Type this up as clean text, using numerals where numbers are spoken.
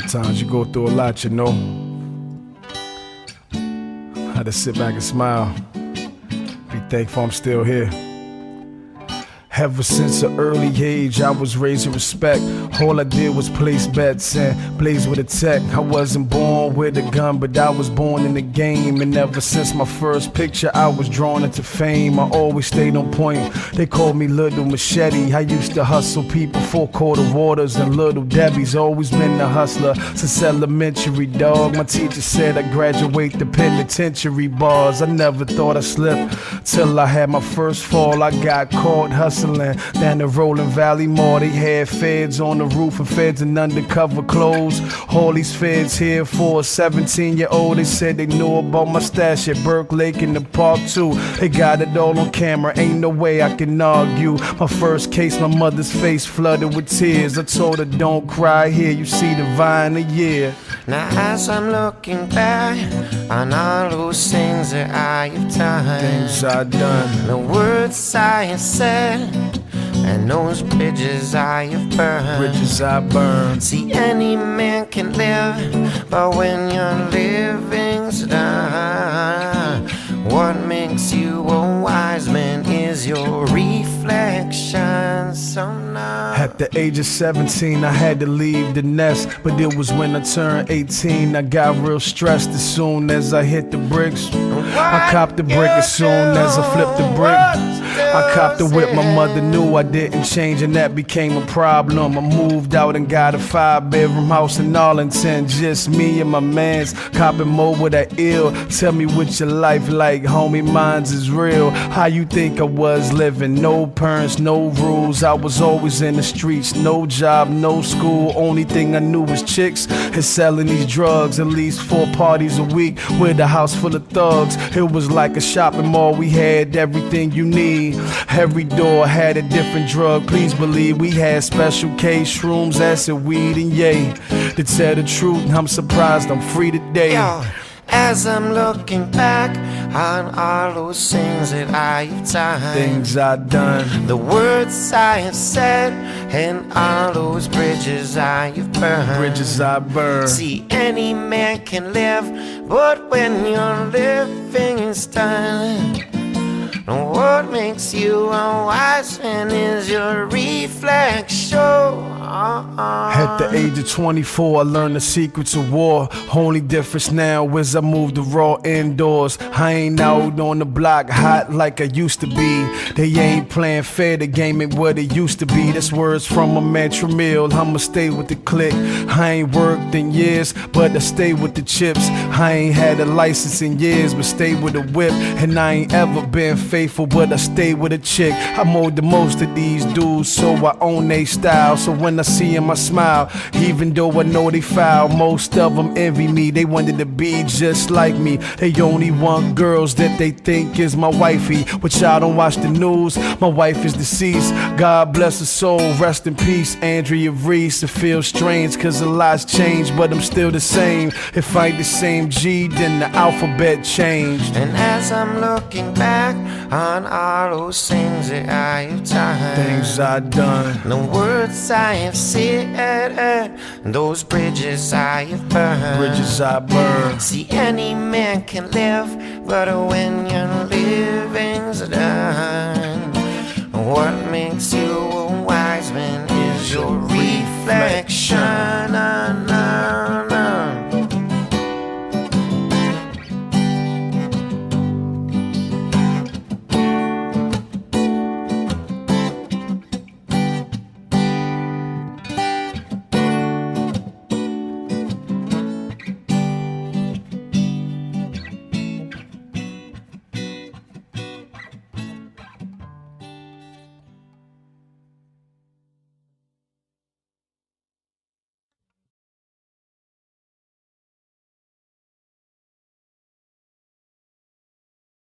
Sometimes you go through a lot, you know. I had to sit back and smile. Be thankful I'm still here. Ever since an early age, I was raised in respect. All I did was place bets and blaze with a tech. I wasn't born with a gun, but I was born in the game. And ever since my first picture, I was drawn into fame. I always stayed on point. They called me Little Machete. I used to hustle people, 4-quarter waters and Little Debbie's. Always been a hustler since elementary, dog. My teacher said I'd graduate the penitentiary bars. I never thought I'd slip till I had my first fall. I got caught hustling down the Rolling Valley Mall. They had feds on the roof and feds in undercover clothes. All these feds here for a 17-year-old. They said they knew about my stash at Burke Lake in the park too. They got it all on camera, ain't no way I can argue. My first case, my mother's face flooded with tears. I told her don't cry here, you see the vine a year. Now as I'm looking back on all those things that I have done, Things I done, the words I have said, and those bridges I have burned. bridges I burned. See, any man can live, but when your living's done, what makes you a wise man is your reflection. So now At the age of 17, I had to leave the nest. But it was when I turned 18, I got real stressed. As soon as I hit the bricks, I copped the brick. As soon as I flipped the brick, I copped the whip. My mother knew I didn't change, and that became a problem. I moved out and got a 5-bedroom house in Arlington. Just me and my mans, copping more with that ill. Tell me what your life like, homie, mine's is real. How you think I was living? No parents, no rules. I was always in the streets, no job, no school. Only thing I knew was chicks and selling these drugs. At least 4 parties a week with a house full of thugs. It was like a shopping mall. We had everything you need. Every door had a different drug. Please believe we had Special K, shrooms, acid, weed, and yay. To tell the truth, I'm surprised I'm free today. Yo, as I'm looking back on all those things that I've done, Things I done, the words I have said, and all those bridges I have burned. bridges I burned. See, any man can live, but when your living is done, what makes you a wise man is your reflection. At the age of 24, I learned the secrets of war. Only difference now is I moved the raw indoors. I ain't out on the block hot like I used to be. They ain't playing fair, the game ain't what it used to be. That's words from a man Tramiel. I'ma stay with the clique. I ain't worked in years, but I stay with the chips. I ain't had a license in years, but stay with a whip. And I ain't ever been faithful, but I stay with a chick. I mold the most of these dudes, so I own they style. So when I see them, I smile, even though I know they foul. Most of them envy me, they wanted to be just like me. They only want girls that they think is my wifey, which I don't watch the news. My wife is deceased, God bless her soul, rest in peace, Andrea Reese. It feels strange cause a lot's changed, but I'm still the same. If I ain't the same G, then the alphabet changed. And as I'm looking back on all those things that I have done, Things I done, the words I have said, those bridges I have burned. bridges I burned. See, any man can live, but when your living's done, what makes you a wise man is your reflection.